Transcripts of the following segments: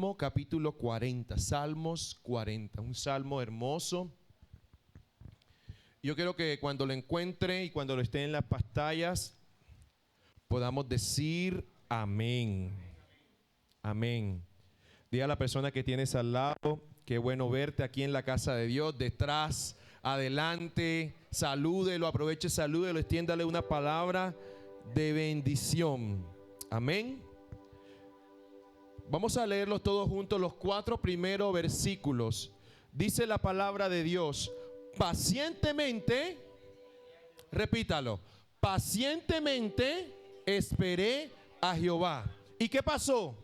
Salmo capítulo 40, Salmos 40, un salmo hermoso. Yo quiero que cuando lo encuentre y cuando lo esté en las pantallas, podamos decir amén. Amén. Diga a la persona que tienes al lado, qué bueno verte aquí en la casa de Dios, detrás, adelante, salúdelo, aproveche, salúdelo, extiéndale una palabra de bendición. Amén. Vamos a leerlos todos juntos, los 4 primeros versículos. Dice la palabra de Dios: pacientemente, repítalo, pacientemente esperé a Jehová. ¿Y qué pasó?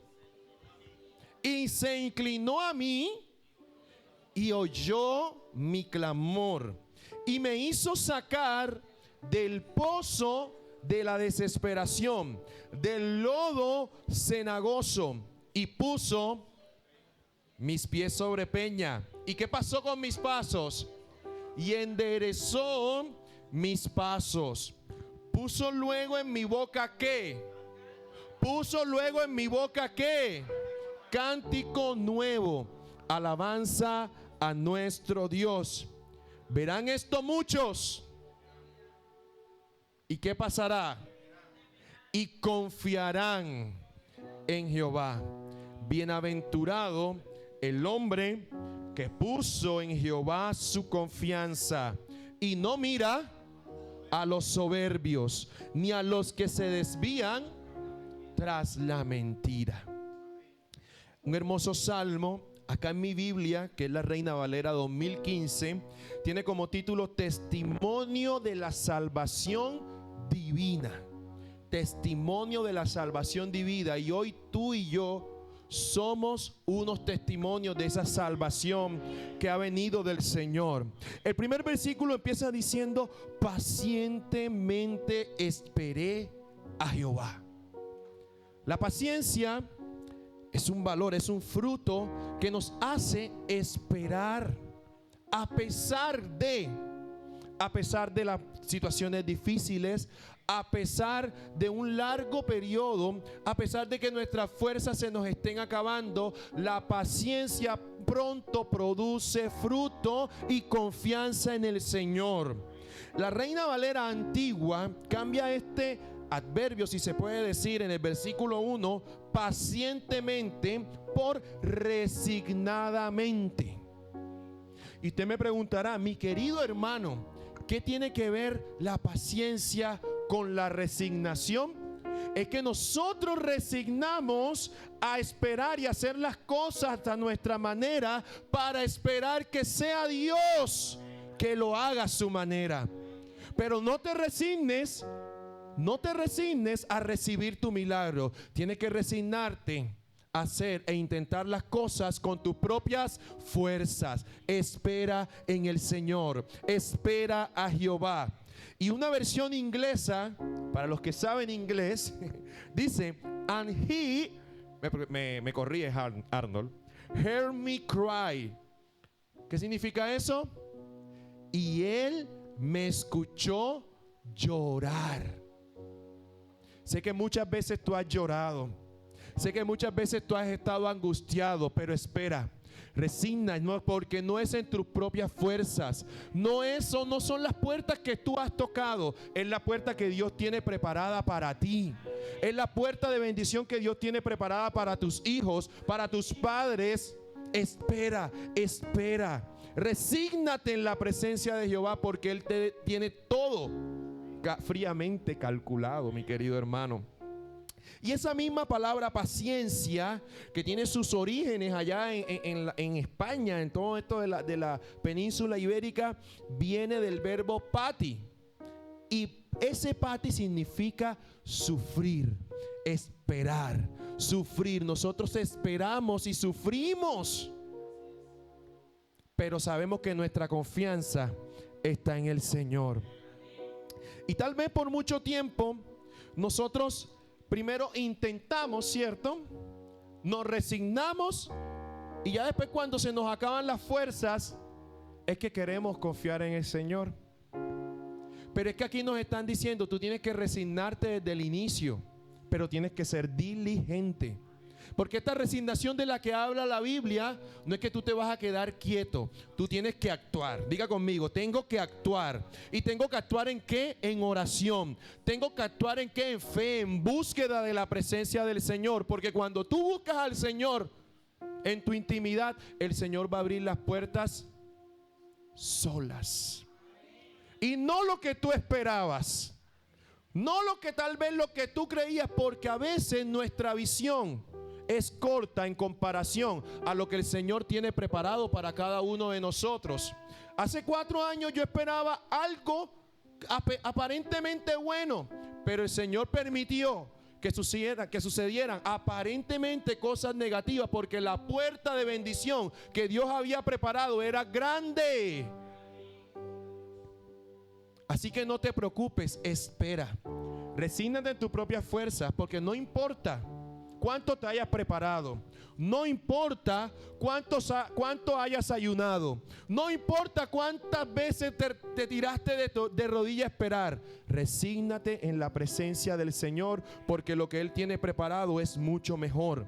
Y se inclinó a mí y oyó mi clamor y me hizo sacar del pozo de la desesperación, del lodo cenagoso, y puso mis pies sobre peña. ¿Y qué pasó con mis pasos? Y enderezó mis pasos. Puso luego en mi boca ¿qué? Puso luego en mi boca ¿qué? Cántico nuevo, alabanza a nuestro Dios. Verán esto muchos. ¿Y qué pasará? Y confiarán en Jehová. Bienaventurado el hombre que puso en Jehová su confianza y no mira a los soberbios, ni a los que se desvían tras la mentira. Un hermoso salmo. Acá en mi Biblia, que es la Reina Valera 2015, tiene como título Testimonio de la salvación divina. Testimonio de la salvación divina. Y hoy tú y yo somos unos testimonios de esa salvación que ha venido del Señor. El primer versículo empieza diciendo: pacientemente esperé a Jehová. La paciencia es un valor, es un fruto que nos hace esperar a pesar de las situaciones difíciles, a pesar de un largo periodo, a pesar de que nuestras fuerzas se nos estén acabando. La paciencia pronto produce fruto y confianza en el Señor. La Reina Valera antigua cambia este adverbio, si se puede decir, en el versículo 1, pacientemente, por resignadamente. Y usted me preguntará, mi querido hermano, ¿qué tiene que ver la paciencia con la resignación? Es que nosotros resignamos a esperar y hacer las cosas a nuestra manera para esperar que sea Dios que lo haga a su manera. Pero no te resignes a recibir tu milagro. Tienes que resignarte a hacer e intentar las cosas con tus propias fuerzas. Espera en el Señor. Espera a Jehová. Y una versión inglesa, para los que saben inglés, dice: and he, me corrige Arnold, heard me cry. ¿Qué significa eso? Y él me escuchó llorar. Sé que muchas veces tú has llorado. Sé que muchas veces tú has estado angustiado, pero espera, resigna, no, porque no es en tus propias fuerzas. No son las puertas que tú has tocado. Es la puerta que Dios tiene preparada para ti. Es la puerta de bendición que Dios tiene preparada para tus hijos, para tus padres. Espera. Resígnate en la presencia de Jehová, porque Él te tiene todo fríamente calculado, mi querido hermano. Y esa misma palabra paciencia, que tiene sus orígenes allá en España, en todo esto de la península ibérica, viene del verbo pati. Y ese pati significa sufrir, esperar, sufrir. Nosotros esperamos y sufrimos, pero sabemos que nuestra confianza está en el Señor. Y tal vez por mucho tiempo nosotros primero intentamos, ¿cierto? Nos resignamos y ya después, cuando se nos acaban las fuerzas, es que queremos confiar en el Señor. Pero es que aquí nos están diciendo: tú tienes que resignarte desde el inicio, pero tienes que ser diligente. Porque esta resignación de la que habla la Biblia no es que tú te vas a quedar quieto, tú tienes que actuar. Diga conmigo, tengo que actuar. ¿Y tengo que actuar en qué? En oración. ¿Tengo que actuar en qué? En fe, en búsqueda de la presencia del Señor. Porque cuando tú buscas al Señor en tu intimidad, el Señor va a abrir las puertas solas. Y no lo que tú esperabas, no lo que tal vez lo que tú creías, porque a veces nuestra visión es corta en comparación a lo que el Señor tiene preparado para cada uno de nosotros. Hace 4 años yo esperaba algo aparentemente bueno, pero el Señor permitió que sucedieran aparentemente cosas negativas, porque la puerta de bendición que Dios había preparado era grande. Así que no te preocupes, espera. Resígnate en tus propias fuerzas, porque no importa cuánto te hayas preparado, no importa cuánto hayas ayunado, no importa cuántas veces te tiraste de rodillas a esperar. Resígnate en la presencia del Señor, porque lo que Él tiene preparado es mucho mejor.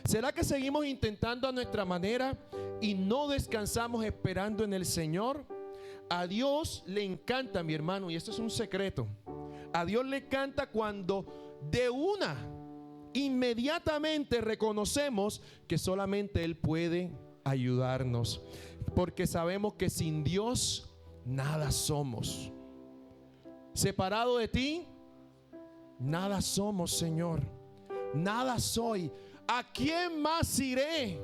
¿Será que seguimos intentando a nuestra manera y no descansamos esperando en el Señor? A Dios le encanta, mi hermano, y esto es un secreto. A Dios le encanta cuando inmediatamente reconocemos que solamente Él puede ayudarnos, porque sabemos que sin Dios nada somos. Separado de ti, nada somos, Señor. Nada soy. ¿A quién más iré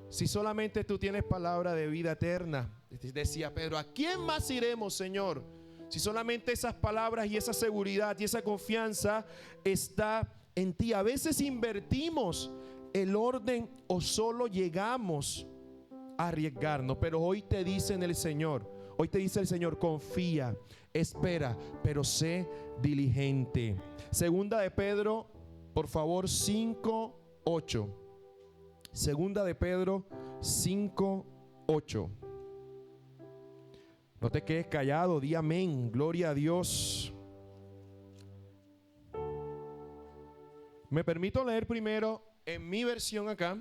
si solamente tú tienes palabra de vida eterna? Decía Pedro, ¿a quién más iremos, Señor? Si solamente esas palabras y esa seguridad y esa confianza está en ti. A veces invertimos el orden o solo llegamos a arriesgarnos, pero hoy te dice el Señor, confía, espera, pero sé diligente. Segunda de Pedro, por favor, 5:8. Segunda de Pedro 5:8. No te quedes callado, di amén, gloria a Dios. Me permito leer primero en mi versión acá.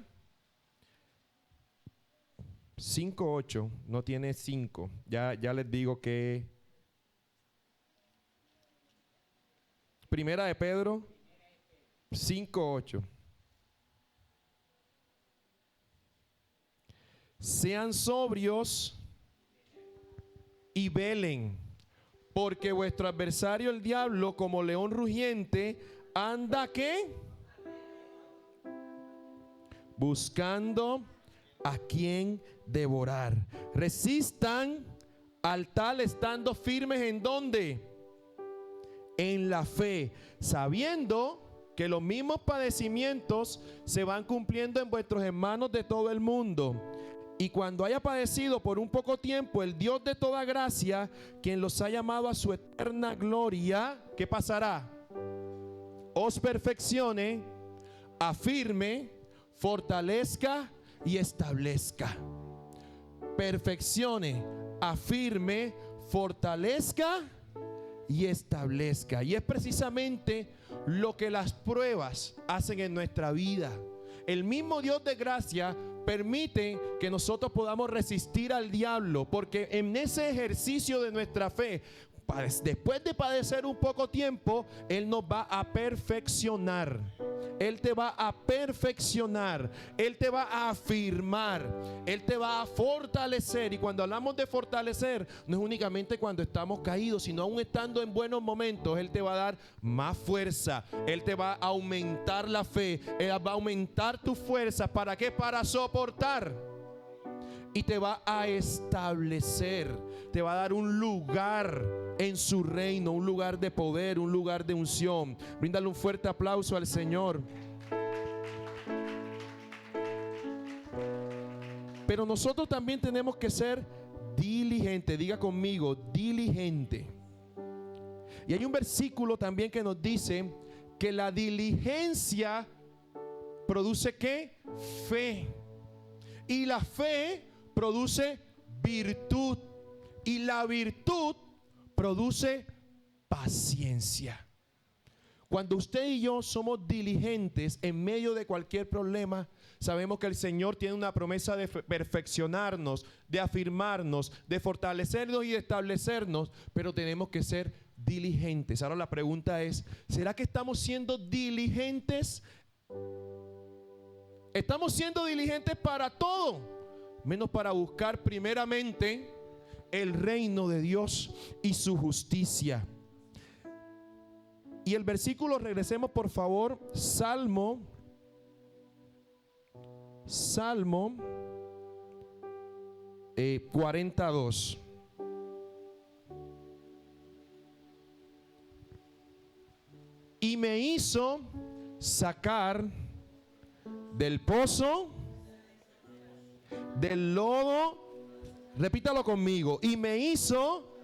5:8, no tiene 5. Ya les digo que Primera de Pedro 5:8. Sean sobrios y velen, porque vuestro adversario el diablo, como león rugiente, anda ¿qué? Buscando a quien devorar. Resistan al tal estando firmes ¿en dónde? En la fe, sabiendo que los mismos padecimientos se van cumpliendo en vuestros hermanos de todo el mundo. Y cuando haya padecido por un poco tiempo, el Dios de toda gracia, quien los ha llamado a su eterna gloria, ¿qué pasará? Os perfeccione, afirme, fortalezca y establezca. Perfeccione, afirme, fortalezca y establezca. Y es precisamente lo que las pruebas hacen en nuestra vida. El mismo Dios de gracia permite que nosotros podamos resistir al diablo, porque en ese ejercicio de nuestra fe, después de padecer un poco tiempo, Él nos va a perfeccionar. Él te va a perfeccionar, Él te va a afirmar, Él te va a fortalecer. Y cuando hablamos de fortalecer, no es únicamente cuando estamos caídos, sino aún estando en buenos momentos. Él te va a dar más fuerza, Él te va a aumentar la fe, Él va a aumentar tus fuerzas. ¿Para qué? Para soportar. Y te va a establecer, te va a dar un lugar en su reino, un lugar de poder, un lugar de unción. Bríndale un fuerte aplauso al Señor. Pero nosotros también tenemos que ser diligentes. Diga conmigo, diligente. Y hay un versículo también que nos dice que la diligencia produce ¿qué? Fe. Y la fe produce virtud, y la virtud produce paciencia. Cuando usted y yo somos diligentes en medio de cualquier problema, sabemos que el Señor tiene una promesa de perfeccionarnos, de afirmarnos, de fortalecernos y de establecernos, pero tenemos que ser diligentes. Ahora la pregunta es, ¿será que estamos siendo diligentes? Estamos siendo diligentes para todo, menos para buscar primeramente el reino de Dios y su justicia. Y el versículo, regresemos por favor, Salmo 42. Y me hizo sacar del pozo, del lodo, repítalo conmigo, y me hizo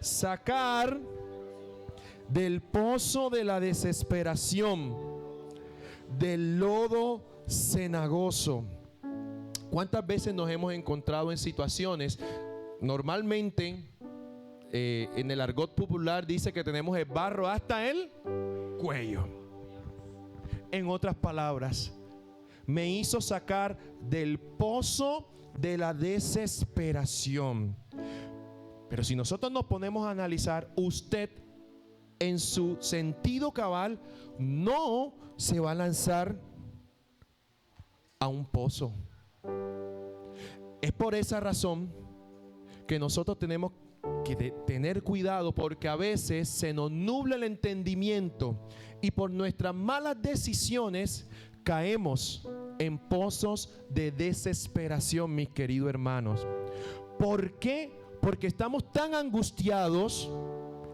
sacar del pozo de la desesperación, del lodo cenagoso. ¿Cuántas veces nos hemos encontrado en situaciones? Normalmente en el argot popular dice que tenemos el barro hasta el cuello. En otras palabras, me hizo sacar del pozo de la desesperación. Pero si nosotros nos ponemos a analizar, usted en su sentido cabal no se va a lanzar a un pozo. Es por esa razón que nosotros tenemos que tener cuidado, porque a veces se nos nubla el entendimiento y por nuestras malas decisiones caemos en pozos de desesperación, mis queridos hermanos. ¿Por qué? Porque estamos tan angustiados,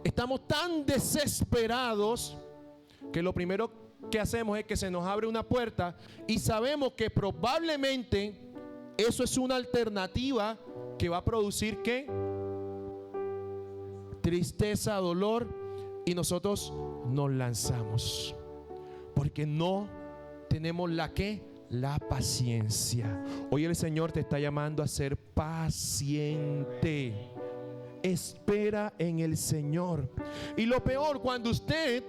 estamos tan desesperados, que lo primero que hacemos es que se nos abre una puerta y sabemos que probablemente eso es una alternativa que va a producir ¿qué? Tristeza, dolor, y nosotros nos lanzamos porque no tenemos la paciencia. Hoy el Señor te está llamando a ser paciente. Espera en el Señor. Y lo peor, cuando usted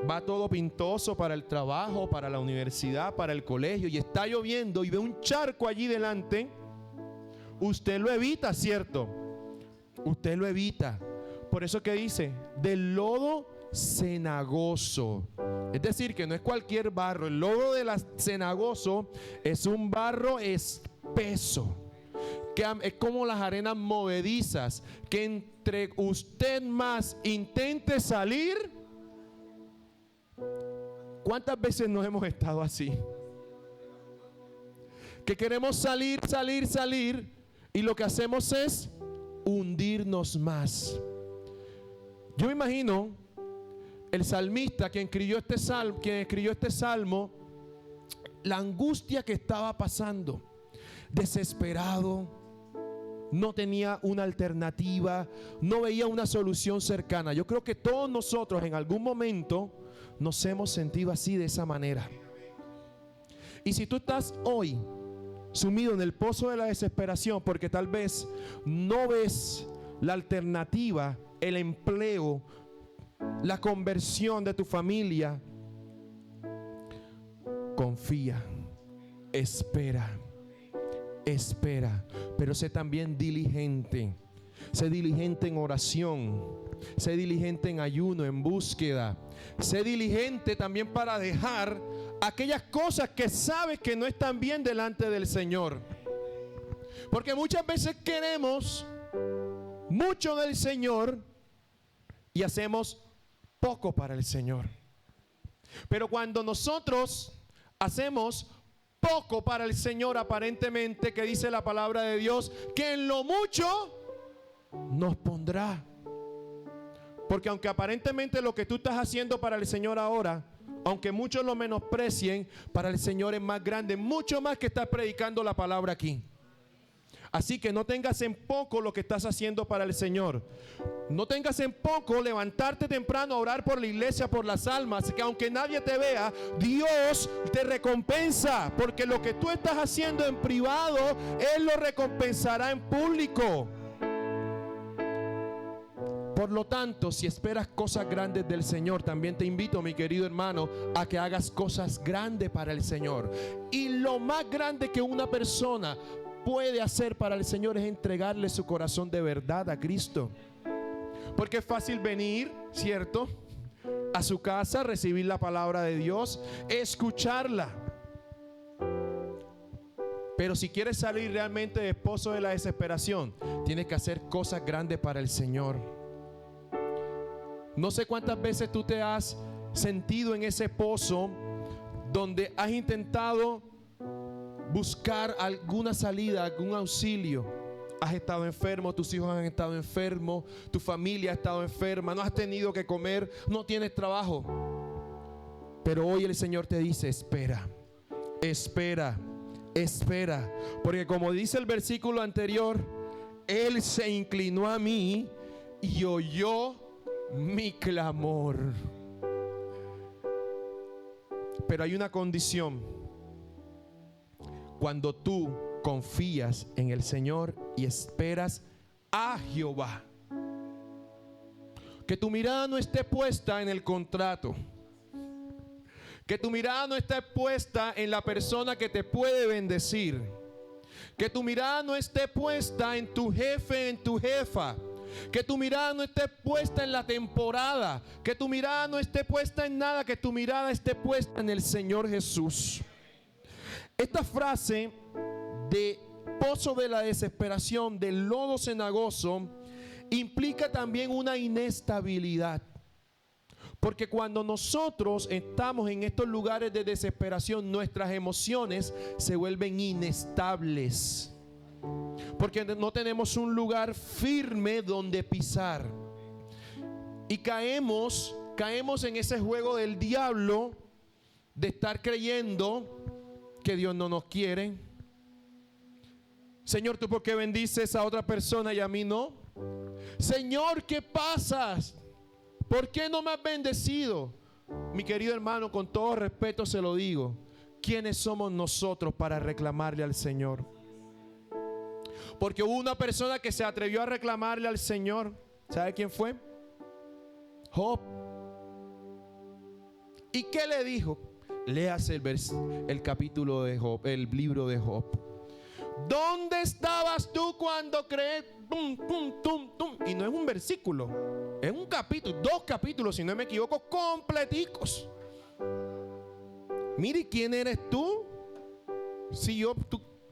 va todo pintoso para el trabajo, para la universidad, para el colegio, y está lloviendo y ve un charco allí delante, usted lo evita, ¿cierto? Usted lo evita. Por eso que dice, del lodo cenagoso. Es decir, que no es cualquier barro. El lodo de la cenagoso es un barro espeso, que es como las arenas movedizas, que entre usted más intente salir. ¿Cuántas veces nos hemos estado así? Que queremos salir, y lo que hacemos es hundirnos más. Yo me imagino el salmista, quien escribió este salmo, la angustia que estaba pasando, desesperado, no tenía una alternativa, no veía una solución cercana. Yo creo que todos nosotros en algún momento nos hemos sentido así, de esa manera. Y si tú estás hoy sumido en el pozo de la desesperación porque tal vez no ves la alternativa, el empleo, la conversión de tu familia, confía, espera, pero sé también diligente. Sé diligente en oración, sé diligente en ayuno, en búsqueda. Sé diligente también para dejar aquellas cosas que sabes que no están bien delante del Señor. Porque muchas veces queremos mucho del Señor y hacemos poco para el Señor. Pero cuando nosotros hacemos poco para el Señor, aparentemente, que dice la palabra de Dios, que en lo mucho nos pondrá. Porque aunque aparentemente lo que tú estás haciendo para el Señor ahora, aunque muchos lo menosprecien, para el Señor es más grande, mucho más que estás predicando la palabra aquí. Así que no tengas en poco lo que estás haciendo para el Señor. No tengas en poco levantarte temprano a orar por la iglesia, por las almas, que aunque nadie te vea, Dios te recompensa, porque lo que tú estás haciendo en privado, Él lo recompensará en público. Por lo tanto, si esperas cosas grandes del Señor, también te invito, mi querido hermano, a que hagas cosas grandes para el Señor. Y lo más grande que una persona puede hacer para el Señor es entregarle su corazón de verdad a Cristo. Porque es fácil venir, ¿cierto?, a su casa, recibir la palabra de Dios, escucarla. Pero si quieres salir realmente del pozo de la desesperación, tienes que hacer cosas grandes para el Señor. No sé cuántas veces tú te has sentido en ese pozo donde has intentado buscar alguna salida, algún auxilio. Has estado enfermo, tus hijos han estado enfermos, tu familia ha estado enferma, no has tenido que comer, no tienes trabajo. Pero hoy el Señor te dice: espera, espera, espera. Porque como dice el versículo anterior, Él se inclinó a mí y oyó mi clamor. Pero hay una condición: cuando tú confías en el Señor y esperas a Jehová, que tu mirada no esté puesta en el contrato, que tu mirada no esté puesta en la persona que te puede bendecir, que tu mirada no esté puesta en tu jefe, en tu jefa, que tu mirada no esté puesta en la temporada, que tu mirada no esté puesta en nada, que tu mirada esté puesta en el Señor Jesús. Esta frase de pozo de la desesperación, del lodo cenagoso, implica también una inestabilidad. Porque cuando nosotros estamos en estos lugares de desesperación, nuestras emociones se vuelven inestables. Porque no tenemos un lugar firme donde pisar. Y caemos en ese juego del diablo de estar creyendo que Dios no nos quiere. Señor, ¿tú por qué bendices a otra persona y a mí no? Señor, ¿qué pasa? ¿Por qué no me has bendecido? Mi querido hermano, con todo respeto se lo digo: ¿quiénes somos nosotros para reclamarle al Señor? Porque hubo una persona que se atrevió a reclamarle al Señor. ¿Sabe quién fue? Job. ¿Y qué le dijo? Léase el capítulo de Job, el libro de Job. ¿Dónde estabas tú cuando creé? Tum, tum, tum, tum. Y no es un versículo, es un capítulo, 2 capítulos, si no me equivoco, completicos. Mire, ¿quién eres tú? Si o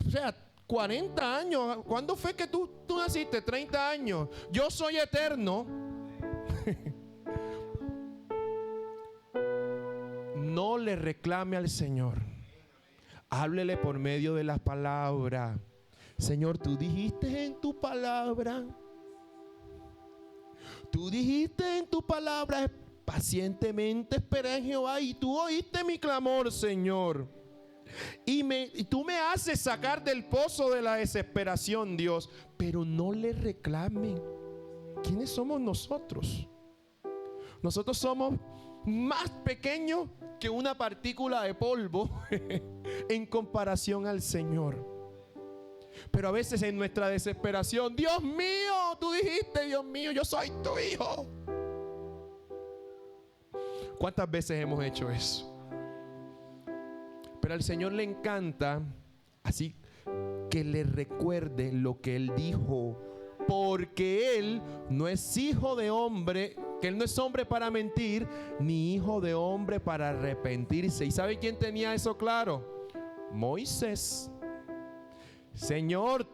sea, 40 años. ¿Cuándo fue que tú naciste? 30 años. Yo soy eterno. No le reclame al Señor. Háblele por medio de las palabras. Señor, tú dijiste en tu palabra. Tú dijiste en tu palabra: pacientemente esperé en Jehová, y tú oíste mi clamor, Señor. Y tú me haces sacar del pozo de la desesperación, Dios. Pero no le reclamen. ¿Quiénes somos nosotros? Nosotros somos más pequeños que una partícula de polvo en comparación al Señor. Pero a veces en nuestra desesperación: Dios mío, tú dijiste, Dios mío, yo soy tu hijo. ¿Cuántas veces hemos hecho eso? Pero al Señor le encanta así que le recuerde lo que Él dijo, porque Él no es hijo de hombre, que Él no es hombre para mentir, ni hijo de hombre para arrepentirse. ¿Y sabe quién tenía eso claro? Moisés. Señor,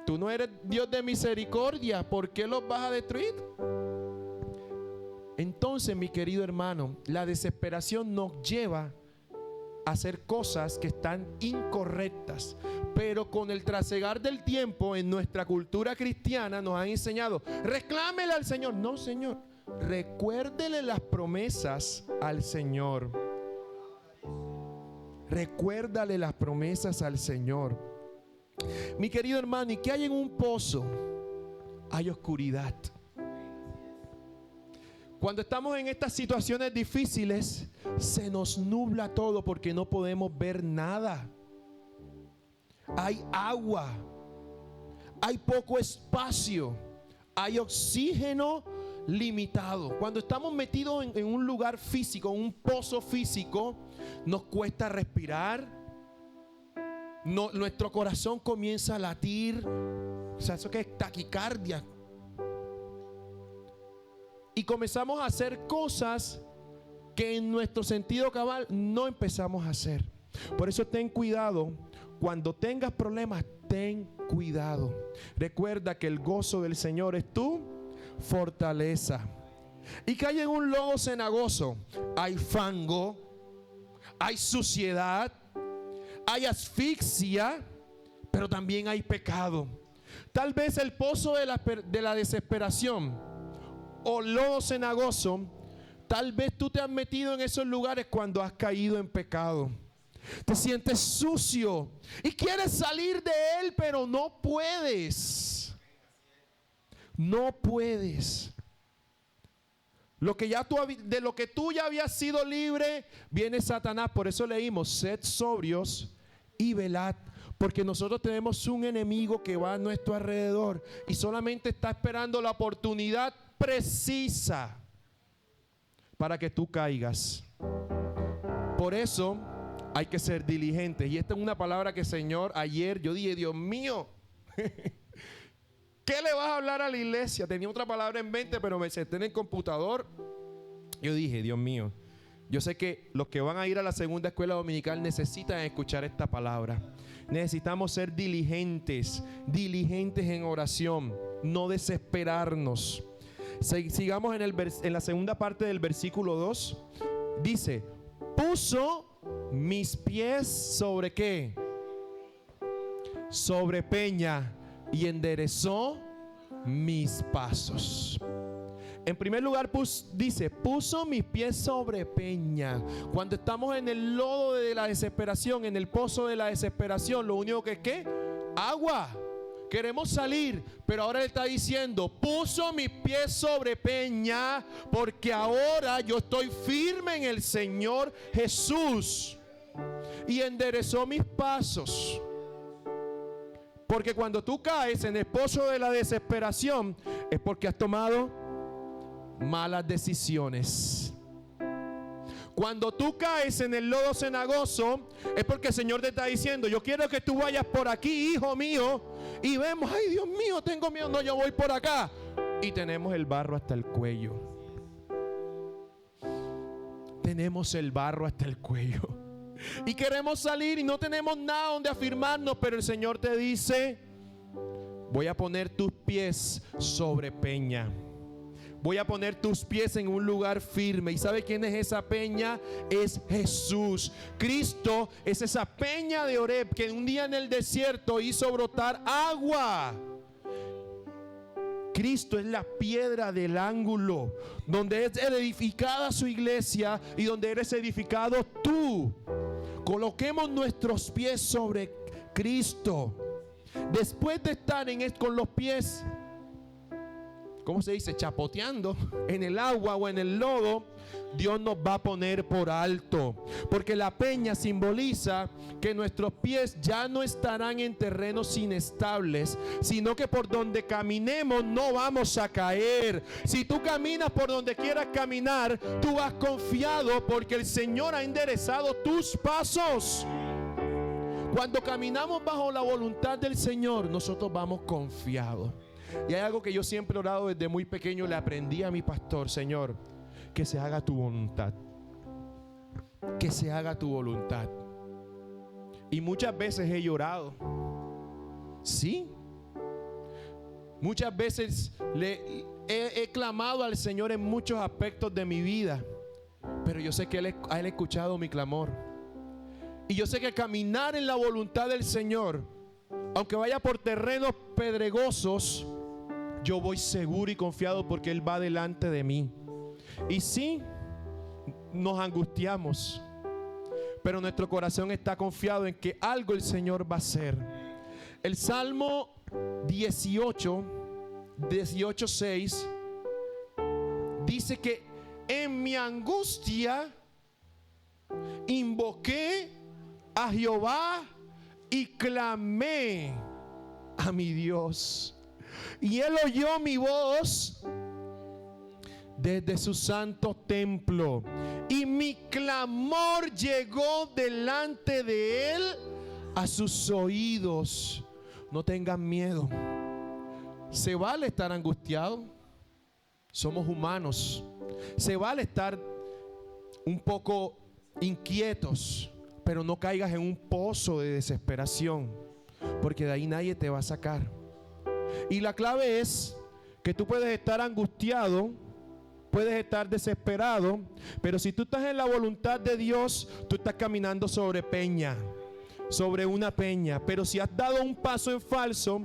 tú no eres Dios de misericordia, ¿por qué los vas a destruir? Entonces, mi querido hermano, la desesperación nos lleva a hacer cosas que están incorrectas. Pero con el trasegar del tiempo, en nuestra cultura cristiana nos han enseñado: reclámele al Señor. No, Señor, recuérdele las promesas al Señor. Recuérdale las promesas al Señor. Mi querido hermano, ¿y qué hay en un pozo? Hay oscuridad. Cuando estamos en estas situaciones difíciles, se nos nubla todo porque no podemos ver nada. Hay agua, hay poco espacio, hay oxígeno limitado. Cuando estamos metidos en un lugar físico, en un pozo físico, nos cuesta respirar. Nuestro corazón comienza a latir. O sea, eso que es taquicardia. Y comenzamos a hacer cosas que en nuestro sentido cabal no empezamos a hacer. Por eso ten cuidado. Cuando tengas problemas, ten cuidado. Recuerda que el gozo del Señor es tu fortaleza. Y que hay en un lodo cenagoso hay fango, hay suciedad, hay asfixia, pero también hay pecado. Tal vez el pozo de la desesperación o lodo cenagoso, tal vez tú te has metido en esos lugares cuando has caído en pecado. Te sientes sucio y quieres salir de él, pero no puedes. No puedes. De lo que tú ya habías sido libre, viene Satanás. Por eso leímos: sed sobrios y velad. Porque nosotros tenemos un enemigo que va a nuestro alrededor y solamente está esperando la oportunidad precisa para que tú caigas. Por eso hay que ser diligentes. Y esta es una palabra que, Señor, ayer yo dije: Dios mío, ¿qué le vas a hablar a la iglesia? Tenía otra palabra en mente, pero me senté en el computador. Yo dije: Dios mío, yo sé que los que van a ir a la segunda escuela dominical necesitan escuchar esta palabra. Necesitamos ser diligentes en oración, no desesperarnos. Sigamos en la segunda parte del versículo 2. Dice: puso mis pies sobre ¿qué? Sobre peña, y enderezó mis pasos. En primer lugar dice: puso mis pies sobre peña. Cuando estamos en el lodo de la desesperación, en el pozo de la desesperación, lo único que es ¿qué? Agua. Queremos salir, pero ahora Él está diciendo: puso mis pies sobre peña, porque ahora yo estoy firme en el Señor Jesús, y enderezó mis pasos. Porque cuando tú caes en el pozo de la desesperación, es porque has tomado malas decisiones. Cuando tú caes en el lodo cenagoso, es porque el Señor te está diciendo: yo quiero que tú vayas por aquí, hijo mío. Y vemos: ay, Dios mío, tengo miedo. No, yo voy por acá. Y tenemos el barro hasta el cuello. Tenemos el barro hasta el cuello. Y queremos salir y no tenemos nada donde afirmarnos. Pero el Señor te dice: voy a poner tus pies sobre peña. Voy a poner tus pies en un lugar firme. ¿Y sabe quién es esa peña? Es Jesús. Cristo es esa peña de Oreb que un día en el desierto hizo brotar agua. Cristo es la piedra del ángulo donde es edificada su iglesia y donde eres edificado tú. Coloquemos nuestros pies sobre Cristo. Después de estar con los pies, ¿cómo se dice? Chapoteando en el agua o en el lodo, Dios nos va a poner por alto. Porque la peña simboliza que nuestros pies ya no estarán en terrenos inestables, sino que por donde caminemos no vamos a caer. Si tú caminas por donde quieras caminar, tú vas confiado porque el Señor ha enderezado tus pasos. Cuando caminamos bajo la voluntad del Señor, nosotros vamos confiados. Y hay algo que yo siempre he orado desde muy pequeño, le aprendí a mi pastor: Señor, que se haga tu voluntad. Que se haga tu voluntad. Y muchas veces he llorado. Sí. Muchas veces he clamado al Señor en muchos aspectos de mi vida. Pero yo sé que Él ha escuchado mi clamor. Y yo sé que caminar en la voluntad del Señor, aunque vaya por terrenos pedregosos, yo voy seguro y confiado porque Él va delante de mí. Y sí, nos angustiamos, pero nuestro corazón está confiado en que algo el Señor va a hacer. El Salmo 18:6 dice que en mi angustia invoqué a Jehová y clamé a mi Dios. Y Él oyó mi voz desde su santo templo, y mi clamor llegó delante de Él a sus oídos. No tengan miedo. Se vale estar angustiado. Somos humanos. Se vale estar un poco inquietos, pero no caigas en un pozo de desesperación, porque de ahí nadie te va a sacar. Y la clave es que tú puedes estar angustiado, puedes estar desesperado, pero si tú estás en la voluntad de Dios, tú estás caminando sobre peña, sobre una peña. Pero si has dado un paso en falso,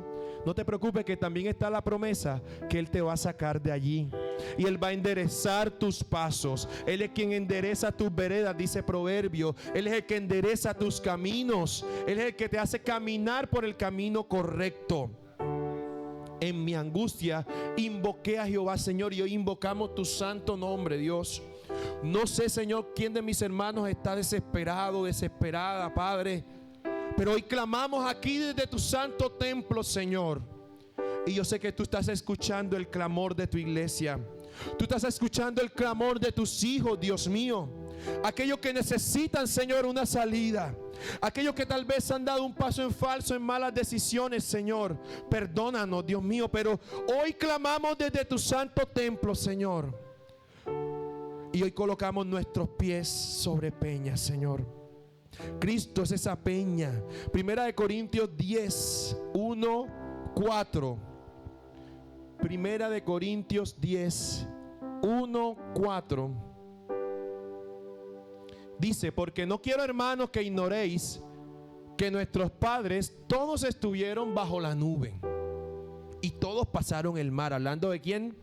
no te preocupes, que también está la promesa que Él te va a sacar de allí. Y Él va a enderezar tus pasos. Él es quien endereza tus veredas, dice Proverbio. Él es el que endereza tus caminos. Él es el que te hace caminar por el camino correcto. En mi angustia invoqué a Jehová, Señor, y hoy invocamos tu santo nombre, Dios. No sé, Señor, quién de mis hermanos está desesperado, desesperada, Padre, pero hoy clamamos aquí desde tu santo templo, Señor. Y yo sé que tú estás escuchando el clamor de tu iglesia. Tú estás escuchando el clamor de tus hijos, Dios mío. Aquellos que necesitan, Señor, una salida. Aquellos que tal vez han dado un paso en falso, en malas decisiones, Señor. Perdónanos, Dios mío, pero hoy clamamos desde tu santo templo, Señor. Y hoy colocamos nuestros pies sobre peñas, Señor. Cristo es esa peña. Primera de Corintios 10, 1, 4. Primera de Corintios 10, 1, 4. Dice: porque no quiero, hermanos, que ignoréis que nuestros padres todos estuvieron bajo la nube y todos pasaron el mar. ¿Hablando de quién?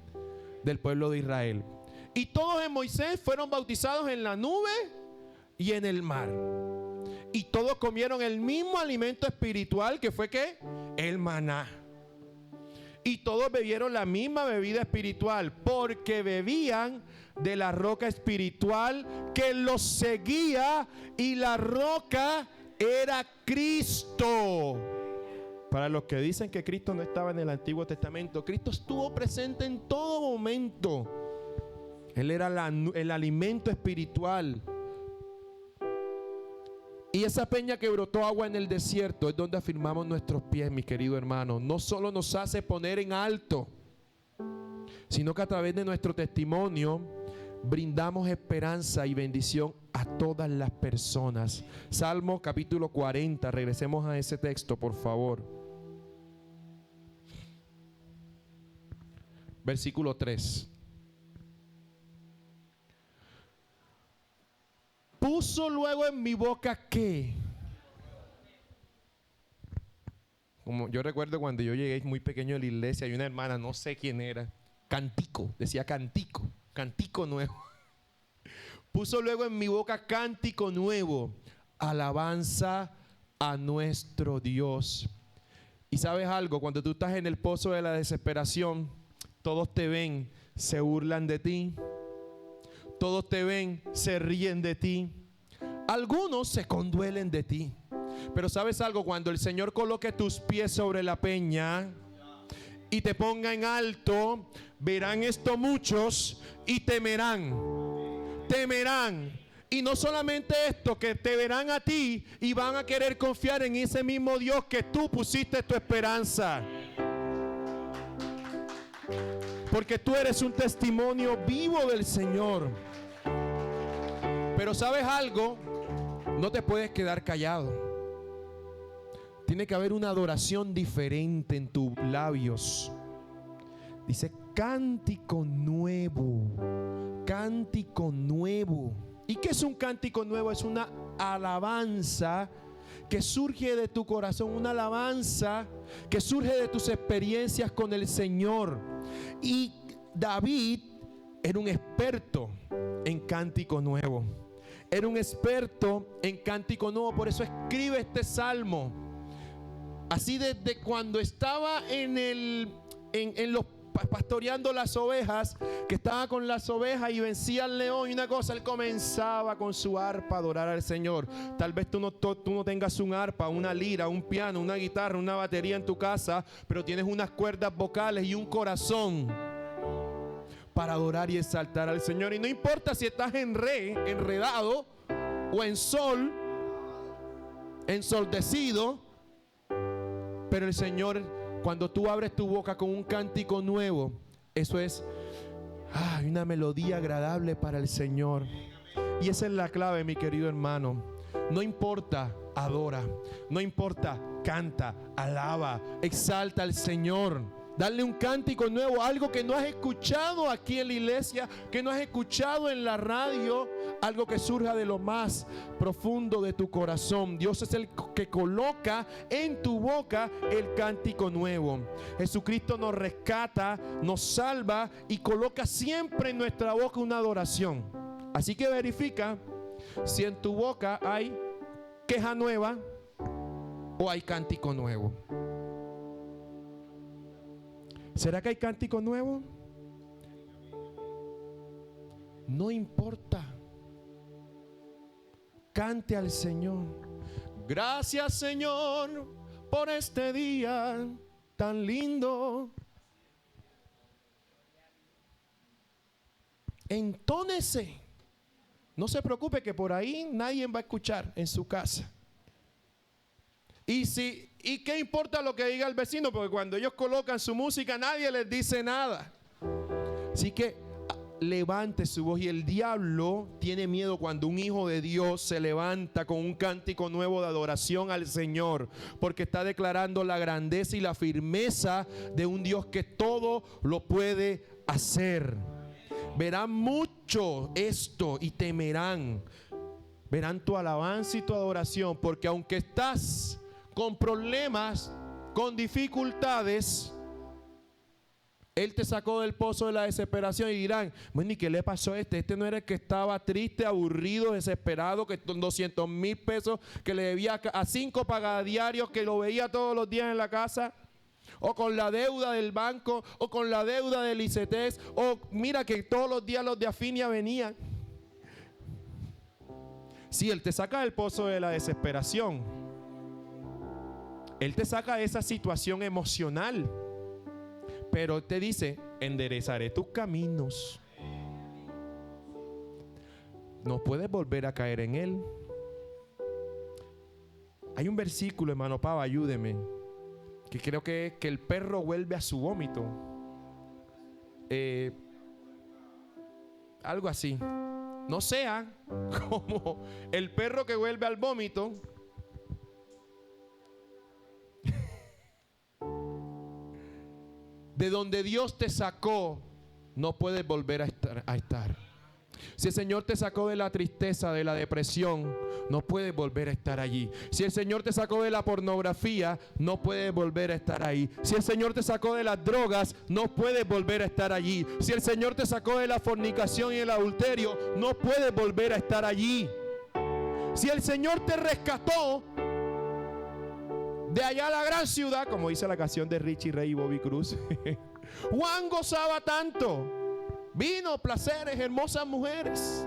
Del pueblo de Israel. Y todos en Moisés fueron bautizados en la nube y en el mar. Y todos comieron el mismo alimento espiritual, que fue ¿qué? El maná. Y todos bebieron la misma bebida espiritual, porque bebían de la roca espiritual que los seguía, y la roca era Cristo. Para los que dicen que Cristo no estaba en el Antiguo Testamento, Cristo estuvo presente en todo momento. Él era el alimento espiritual. Y esa peña que brotó agua en el desierto es donde afirmamos nuestros pies, mi querido hermano. No solo nos hace poner en alto, sino que a través de nuestro testimonio brindamos esperanza y bendición a todas las personas. Salmo capítulo 40, regresemos a ese texto, por favor. Versículo 3. Puso luego en mi boca ¿qué? Como yo recuerdo cuando yo llegué muy pequeño a la iglesia, hay una hermana, no sé quién era, cántico, decía cántico, cántico nuevo. Puso luego en mi boca cántico nuevo, alabanza a nuestro Dios. Y sabes algo, cuando tú estás en el pozo de la desesperación, todos te ven, se burlan de ti. Todos te ven, se ríen de ti. Algunos se conduelen de ti. Pero ¿sabes algo? Cuando el Señor coloque tus pies sobre la peña y te ponga en alto, verán esto muchos y temerán. Temerán. Y no solamente esto, que te verán a ti y van a querer confiar en ese mismo Dios que tú pusiste tu esperanza. Porque tú eres un testimonio vivo del Señor. Pero ¿sabes algo? No te puedes quedar callado. Tiene que haber una adoración diferente en tus labios. Dice cántico nuevo. Cántico nuevo. ¿Y qué es un cántico nuevo? Es una alabanza que surge de tu corazón. Una alabanza que surge de tus experiencias con el Señor. Y David era un experto en cántico nuevo. Era un experto en cántico nuevo. Por eso escribe este salmo. Así desde cuando estaba pastoreando las ovejas, que estaba con las ovejas y vencía al león y una cosa, él comenzaba con su arpa a adorar al Señor. Tal vez tú no tengas un arpa, una lira, un piano, una guitarra, una batería en tu casa, pero tienes unas cuerdas vocales y un corazón. para adorar y exaltar al Señor. Y no importa si estás enredado o en sol, ensoldecido, pero el Señor, cuando tú abres tu boca con un cántico nuevo, eso es una melodía agradable para el Señor. Y esa es la clave, mi querido hermano. No importa, adora. No importa, canta, alaba, exalta al Señor. Darle un cántico nuevo, algo que no has escuchado aquí en la iglesia, que no has escuchado en la radio, algo que surja de lo más profundo de tu corazón. Dios es el que coloca en tu boca el cántico nuevo. Jesucristo nos rescata, nos salva y coloca siempre en nuestra boca una adoración. Así que verifica si en tu boca hay queja nueva o hay cántico nuevo. ¿Será que hay cántico nuevo? No importa. Cante al Señor. Gracias, Señor, por este día tan lindo. Entónese. No se preocupe que por ahí nadie va a escuchar en su casa. ¿Y qué importa lo que diga el vecino? Porque cuando ellos colocan su música, nadie les dice nada. Así que levante su voz. Y el diablo tiene miedo cuando un hijo de Dios se levanta con un cántico nuevo de adoración al Señor, porque está declarando la grandeza y la firmeza de un Dios que todo lo puede hacer. Verán mucho esto y temerán. Verán tu alabanza y tu adoración, porque aunque estás con problemas, con dificultades, Él te sacó del pozo de la desesperación. Y dirán, bueno, ¿y qué le pasó a este? Este no era el que estaba triste, aburrido, desesperado, que con 200,000 pesos que le debía a 5 pagadiarios, que lo veía todos los días en la casa, o con la deuda del banco, o con la deuda del ICETEX, o mira que todos los días los de Afinia venían. Sí, Él te saca del pozo de la desesperación. Él te saca de esa situación emocional, pero te dice, enderezaré tus caminos. No puedes volver a caer en Él. Hay un versículo, hermano Pava, ayúdeme, que creo que es que el perro vuelve a su vómito. Algo así. No sea como el perro que vuelve al vómito. De donde Dios te sacó, no puedes volver a estar. Si el Señor te sacó de la tristeza, de la depresión, no puedes volver a estar allí. Si el Señor te sacó de la pornografía, no puedes volver a estar ahí. Si el Señor te sacó de las drogas, no puedes volver a estar allí. Si el Señor te sacó de la fornicación y el adulterio, no puedes volver a estar allí. Si el Señor te rescató de allá a la gran ciudad, como dice la canción de Richie Ray y Bobby Cruz, Juan gozaba tanto, vino, placeres, hermosas mujeres.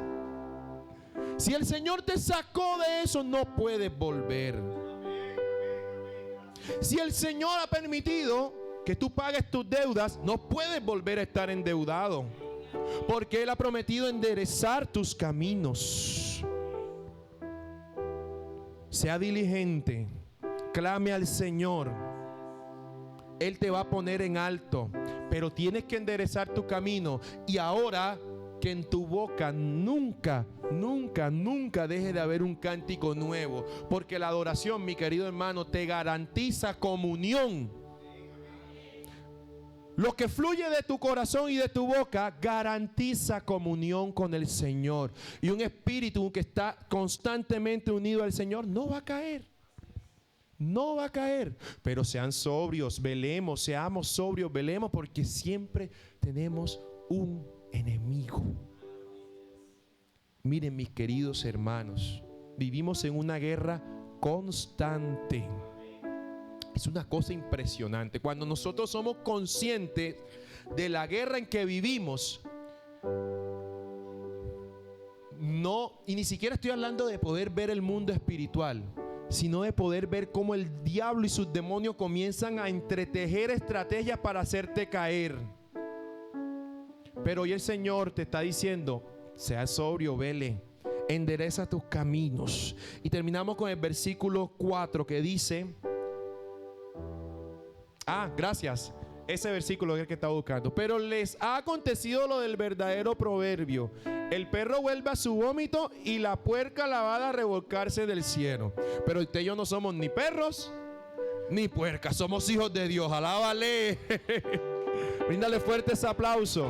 Si el Señor te sacó de eso, no puedes volver. Si el Señor ha permitido que tú pagues tus deudas, no puedes volver a estar endeudado, porque Él ha prometido enderezar tus caminos. Sea diligente, clame al Señor. Él te va a poner en alto, pero tienes que enderezar tu camino. Y ahora que en tu boca nunca deje de haber un cántico nuevo, porque la adoración, mi querido hermano, te garantiza comunión. Lo que fluye de tu corazón y de tu boca garantiza comunión con el Señor. Y un espíritu que está constantemente unido al Señor no va a caer. No va a caer. Pero sean sobrios, velemos, seamos sobrios, velemos, porque siempre tenemos un enemigo. Miren, mis queridos hermanos, vivimos en una guerra constante. Es una cosa impresionante. Cuando nosotros somos conscientes de la guerra en que vivimos, y ni siquiera estoy hablando de poder ver el mundo espiritual, sino de poder ver cómo el diablo y sus demonios comienzan a entretejer estrategias para hacerte caer. Pero hoy el Señor te está diciendo: sea sobrio, vele, endereza tus caminos. Y terminamos con el versículo 4 que dice, gracias, ese versículo es el que estaba buscando. Pero les ha acontecido lo del verdadero proverbio: el perro vuelve a su vómito y la puerca lavada a revolcarse del cielo. Pero usted y yo no somos ni perros ni puercas, somos hijos de Dios. Alábale. Bríndale fuerte ese aplauso.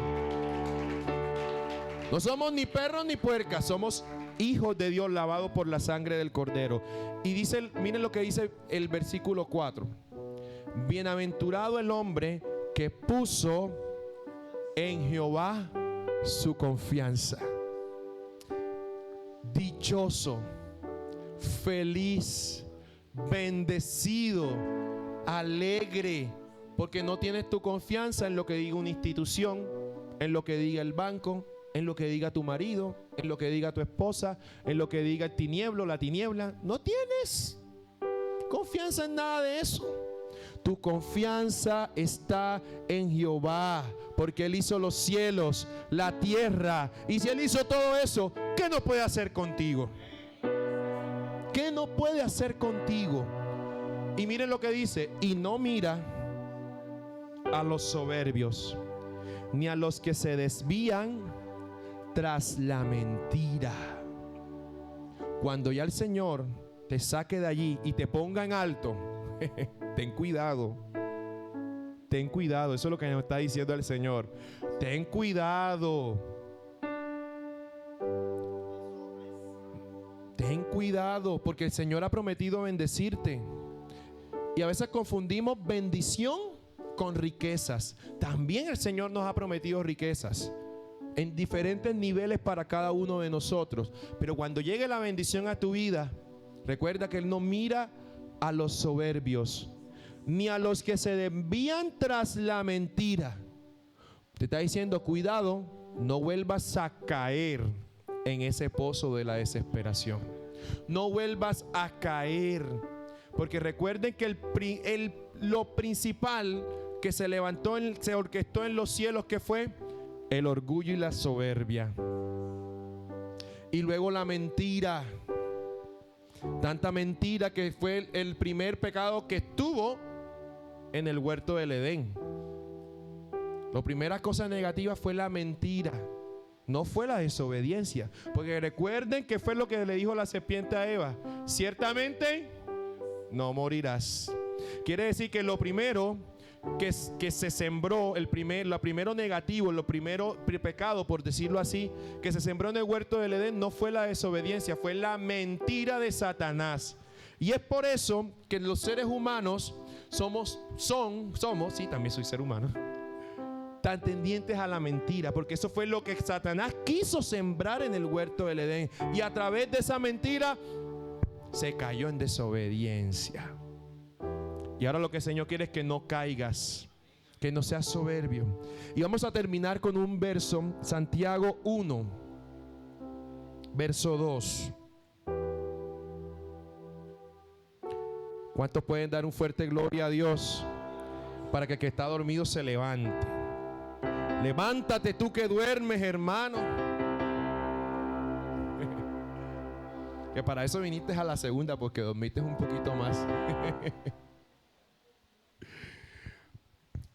No somos ni perros ni puercas, somos hijos de Dios, lavados por la sangre del Cordero. Y dice, miren lo que dice el versículo 4: bienaventurado el hombre que puso en Jehová su confianza. Dichoso, feliz, bendecido, alegre, porque no tienes tu confianza en lo que diga una institución, en lo que diga el banco, en lo que diga tu marido, en lo que diga tu esposa, en lo que diga el tinieblo, la tiniebla. No tienes confianza en nada de eso. Tu confianza está en Jehová, porque Él hizo los cielos, la tierra. Y si Él hizo todo eso, ¿qué no puede hacer contigo? ¿Qué no puede hacer contigo? Y miren lo que dice: y no mira a los soberbios, ni a los que se desvían tras la mentira. Cuando ya el Señor te saque de allí y te ponga en alto, ten cuidado. Ten cuidado. Eso es lo que nos está diciendo el Señor. Ten cuidado. Ten cuidado, porque el Señor ha prometido bendecirte. Y a veces confundimos bendición con riquezas. También el Señor nos ha prometido riquezas en diferentes niveles para cada uno de nosotros. Pero cuando llegue la bendición a tu vida, recuerda que Él no mira a los soberbios, ni a los que se desvían tras la mentira. Te está diciendo: cuidado, no vuelvas a caer en ese pozo de la desesperación. No vuelvas a caer, porque recuerden que lo principal que se levantó, se orquestó en los cielos, que fue el orgullo y la soberbia. Y luego la mentira. Tanta mentira que fue el primer pecado que estuvo en el huerto del Edén. La primera cosa negativa fue la mentira, no fue la desobediencia. Porque recuerden que fue lo que le dijo la serpiente a Eva: ciertamente no morirás. Quiere decir que lo primero que se sembró, lo primero negativo, lo primero pecado, por decirlo así, que se sembró en el huerto del Edén, no fue la desobediencia, fue la mentira de Satanás. Y es por eso que los seres humanos somos, sí, también soy ser humano, tan tendientes a la mentira, porque eso fue lo que Satanás quiso sembrar en el huerto del Edén, y a través de esa mentira se cayó en desobediencia. Y ahora lo que el Señor quiere es que no caigas, que no seas soberbio. Y vamos a terminar con un verso, Santiago 1, verso 2. ¿Cuántos pueden dar un fuerte gloria a Dios para que el que está dormido se levante? Levántate tú que duermes, hermano. Que para eso viniste a la segunda, porque dormiste un poquito más.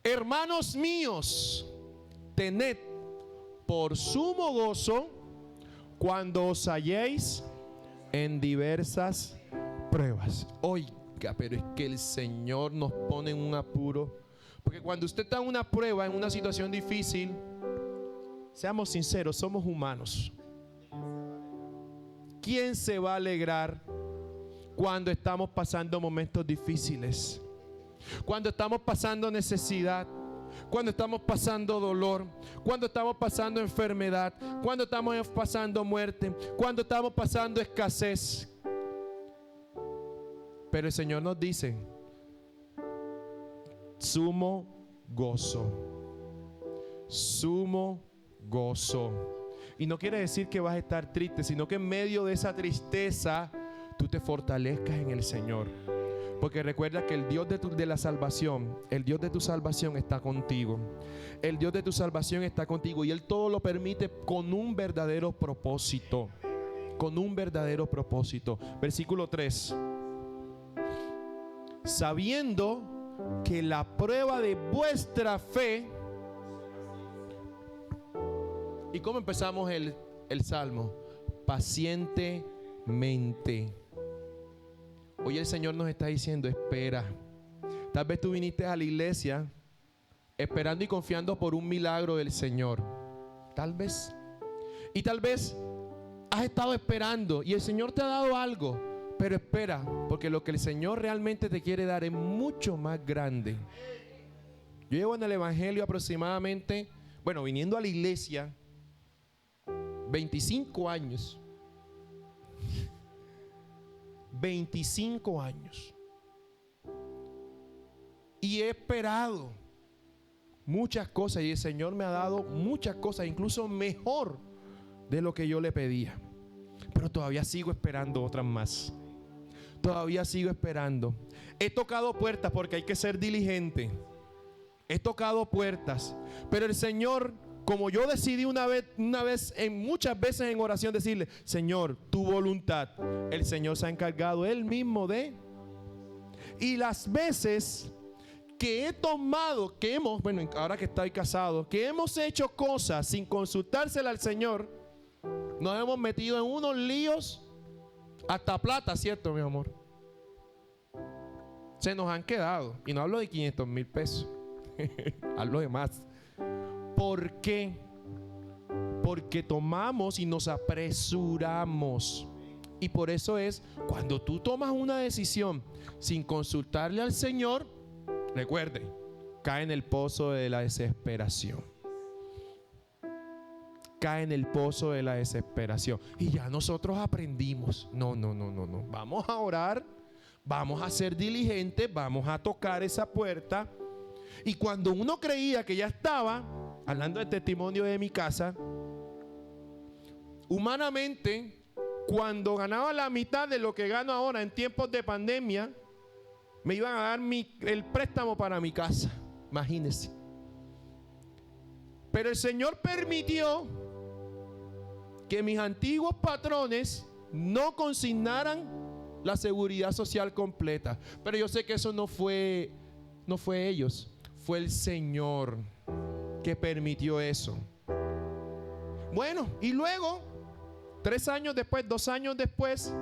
Hermanos míos, tened por sumo gozo cuando os halléis en diversas pruebas. Oiga, pero es que el Señor nos pone en un apuro. Porque cuando usted está en una prueba, en una situación difícil, seamos sinceros, somos humanos. ¿Quién se va a alegrar cuando estamos pasando momentos difíciles? Cuando estamos pasando necesidad, cuando estamos pasando dolor, cuando estamos pasando enfermedad, cuando estamos pasando muerte, cuando estamos pasando escasez. Pero el Señor nos dice: sumo gozo, sumo gozo. Y no quiere decir que vas a estar triste, sino que en medio de esa tristeza tú te fortalezcas en el Señor. Porque recuerda que el Dios de la salvación, el Dios de tu salvación está contigo. El Dios de tu salvación está contigo y Él todo lo permite con un verdadero propósito. Con un verdadero propósito. Versículo 3. Sabiendo que la prueba de vuestra fe. ¿Y cómo empezamos el salmo? Pacientemente. Hoy el Señor nos está diciendo, espera. Tal vez tú viniste a la iglesia esperando y confiando por un milagro del Señor. Tal vez. Y tal vez has estado esperando y el Señor te ha dado algo. Pero espera, porque lo que el Señor realmente te quiere dar es mucho más grande. Yo llevo en el Evangelio aproximadamente, viniendo a la iglesia, 25 años. 25 años. Y he esperado muchas cosas y el Señor me ha dado muchas cosas, incluso mejor de lo que yo le pedía. Pero todavía sigo esperando otras más. Todavía sigo esperando. He tocado puertas porque hay que ser diligente. He tocado puertas, pero el Señor, como yo decidí muchas veces en oración decirle, Señor, tu voluntad, el Señor se ha encargado Él mismo de. Y las veces que he tomado, ahora que estoy casado, que hemos hecho cosas sin consultársela al Señor, nos hemos metido en unos líos, hasta plata, ¿cierto, mi amor? Se nos han quedado, y no hablo de 500,000 pesos, hablo de más. ¿Por qué? Porque tomamos y nos apresuramos. Y por eso es, cuando tú tomas una decisión sin consultarle al Señor, recuerde, cae en el pozo de la desesperación. Cae en el pozo de la desesperación. Y ya nosotros aprendimos. No. Vamos a orar, vamos a ser diligentes, vamos a tocar esa puerta. Y cuando uno creía que ya estaba, hablando del testimonio de mi casa, humanamente, cuando ganaba la mitad de lo que gano ahora en tiempos de pandemia, me iban a dar el préstamo para mi casa. Imagínense. Pero el Señor permitió que mis antiguos patrones no consignaran la seguridad social completa. Pero yo sé que eso no fue ellos, fue el Señor que permitió eso. Bueno, y luego 3 años después, 2 años después,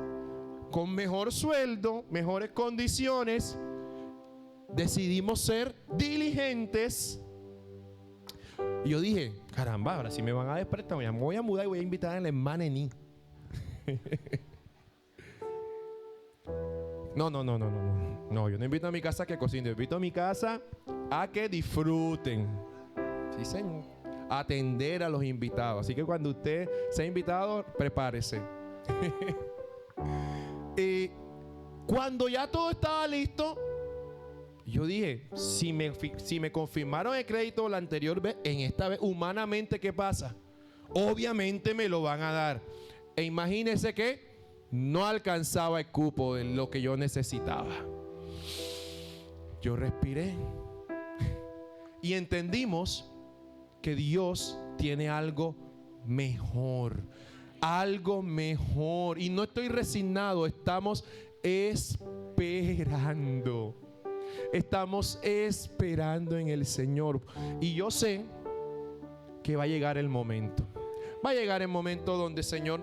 con mejor sueldo, mejores condiciones, decidimos ser diligentes. Y yo dije, caramba, ahora sí me van a dar préstamo, ya me voy a mudar y voy a invitar a la hermana Ení. No, yo no invito a mi casa a que cocine, yo invito a mi casa a que disfruten. Sí, señor. Atender a los invitados. Así que cuando usted sea invitado, prepárese. Y cuando ya todo estaba listo, yo dije, si me confirmaron el crédito la anterior vez, en esta vez, humanamente, ¿qué pasa? Obviamente me lo van a dar. E imagínense que no alcanzaba el cupo de lo que yo necesitaba. Yo respiré y entendimos que Dios tiene algo mejor. Algo mejor. Y no estoy resignado, estamos esperando. Estamos esperando en el Señor. Y yo sé que va a llegar el momento. Va a llegar el momento donde el Señor,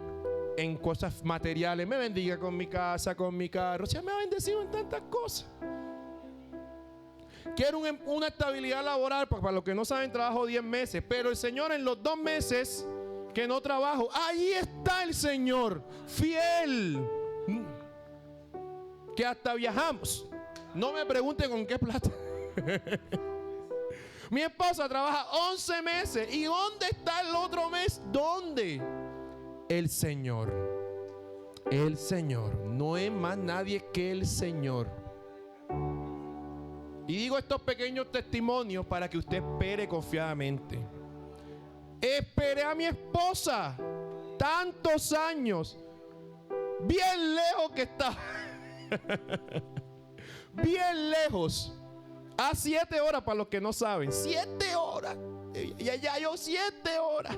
en cosas materiales, me bendiga con mi casa, con mi carro. O sea, me ha bendecido en tantas cosas. Quiero una estabilidad laboral. Para los que no saben, trabajo 10 meses. Pero el Señor, en los 2 meses que no trabajo, ahí está el Señor, fiel, que hasta viajamos. No me pregunten con qué plata. Mi esposa trabaja 11 meses. ¿Y dónde está el otro mes? ¿Dónde? El Señor. El Señor. No es más nadie que el Señor. Y digo estos pequeños testimonios para que usted espere confiadamente. Esperé a mi esposa tantos años, bien lejos que estaba. bien lejos. A 7 horas, para los que no saben. 7 horas. Y allá yo 7 horas.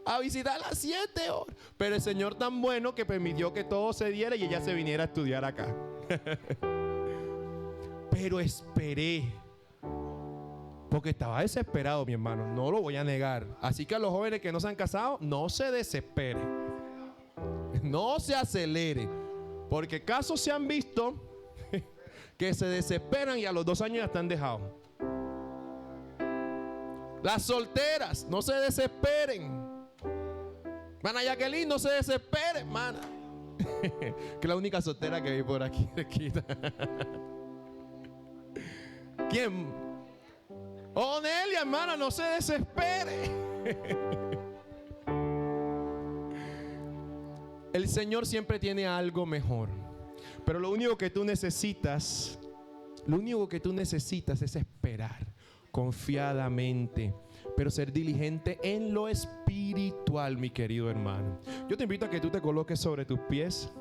A visitar las 7 horas. Pero el Señor tan bueno que permitió que todo se diera y ella se viniera a estudiar acá. Pero esperé. Porque estaba desesperado, mi hermano. No lo voy a negar. Así que a los jóvenes que no se han casado, no se desesperen. No se acelere. Porque casos se han visto que se desesperan y a los 2 años ya están dejados. Las solteras, no se desesperen. Mana Jacqueline, no se desespere, hermana. Que es la única soltera que vi por aquí. ¿Quién? Oh, Nelia, hermana, no se desespere. El Señor siempre tiene algo mejor. Pero lo único que tú necesitas es esperar confiadamente, pero ser diligente en lo espiritual, mi querido hermano. Yo te invito a que tú te coloques sobre tus pies.